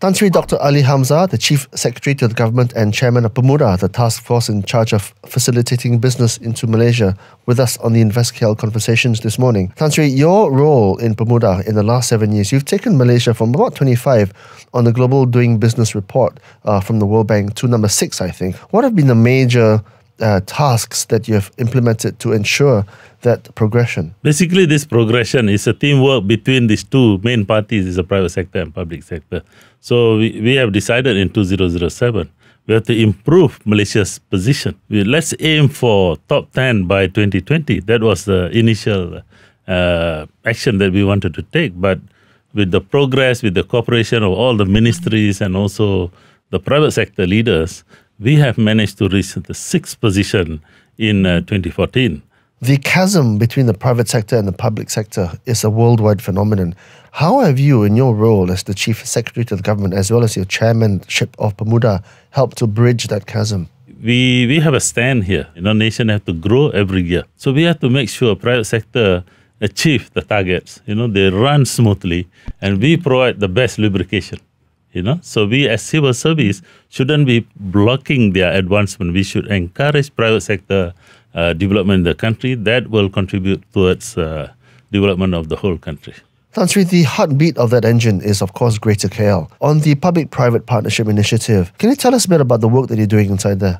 Tan Sri Dr. Ali Hamsah, the Chief Secretary to the Government and Chairman of Pemudah, the task force in charge of facilitating business into Malaysia, with us on the InvestKL Conversations this morning. Tan Sri, your role in Pemudah in the last 7 years, you've taken Malaysia from about 25 on the Global Doing Business report from the World Bank to number 6, I think. What have been the major tasks that you have implemented to ensure that progression? Basically, this progression is a teamwork between these two main parties, is the private sector and public sector. So we have decided in 2007, we have to improve Malaysia's position. Let's aim for top 10 by 2020. That was the initial action that we wanted to take. But with the progress, with the cooperation of all the ministries and also the private sector leaders, we have managed to reach the 6th position in 2014. The chasm between the private sector and the public sector is a worldwide phenomenon. How have you, in your role as the Chief Secretary to the Government, as well as your chairmanship of Pemudah, helped to bridge that chasm? We have a stand here. Nation have to grow every year. So we have to make sure private sector achieve the targets. They run smoothly, and we provide the best lubrication. So we as civil service shouldn't be blocking their advancement. We should encourage private sector development in the country. That will contribute towards development of the whole country. Tan Sri, the heartbeat of that engine is, of course, Greater KL. On the Public-Private Partnership Initiative, can you tell us a bit about the work that you're doing inside there?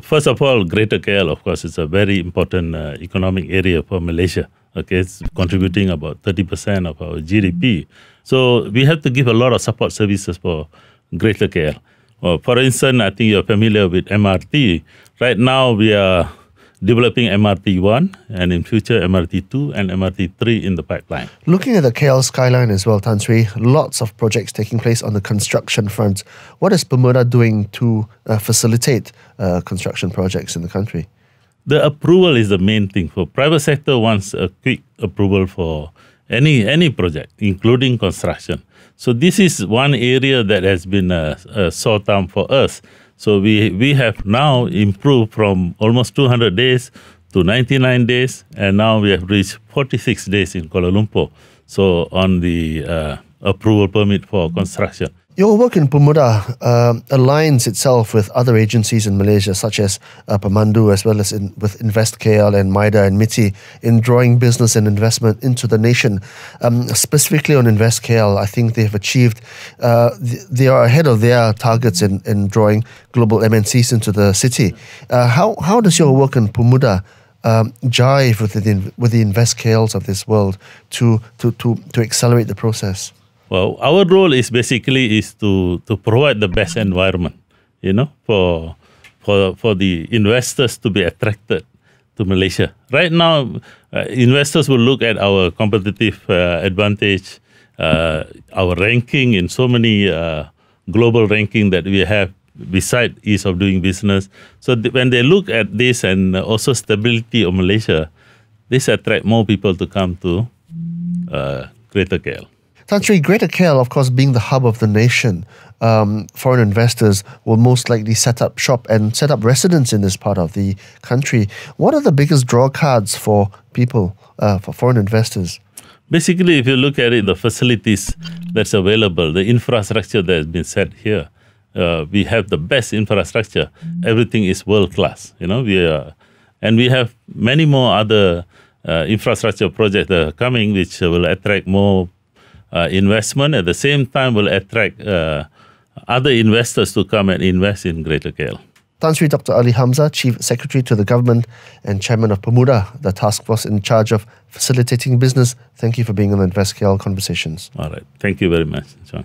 First of all, Greater KL, of course, is a very important economic area for Malaysia. Okay, it's contributing about 30% of our GDP. So we have to give a lot of support services for Greater KL. For instance, I think you're familiar with MRT. Right now, we are developing MRT1 and in future MRT2 and MRT3 in the pipeline. Looking at the KL skyline as well, Tan Sri, lots of projects taking place on the construction front. What is Pemudah doing to facilitate construction projects in the country? The approval is the main thing. For private sector wants a quick approval for any project, including construction. So this is one area that has been a sore thumb for us. So we have now improved from almost 200 days to 99 days, and now we have reached 46 days in Kuala Lumpur. So on the approval permit for construction. Your work in Pemudah aligns itself with other agencies in Malaysia, such as Pemandu, as well as with InvestKL and MIDA and MITI, in drawing business and investment into the nation. Specifically on InvestKL, I think they have achieved, they are ahead of their targets in drawing global MNCs into the city. How does your work in Pemudah jive with the InvestKLs of this world to accelerate the process? Well, our role is basically to provide the best environment, for the investors to be attracted to Malaysia. Right now, investors will look at our competitive advantage, our ranking in so many global ranking that we have beside ease of doing business. So when they look at this and also stability of Malaysia, this attract more people to come to Greater KL. Tan Sri, Greater KL, of course, being the hub of the nation, foreign investors will most likely set up shop and set up residence in this part of the country. What are the biggest draw cards for people, for foreign investors? Basically, if you look at it, the facilities that's available, the infrastructure that has been set here, we have the best infrastructure. Everything is world class. And we have many more other infrastructure projects that are coming, which will attract more investment. At the same time, will attract other investors to come and invest in Greater KL. Tan Sri Dr. Ali Hamsah, Chief Secretary to the Government and Chairman of Pemudah, the task force in charge of facilitating business. Thank you for being on the InvestKL Conversations. All right. Thank you very much, John.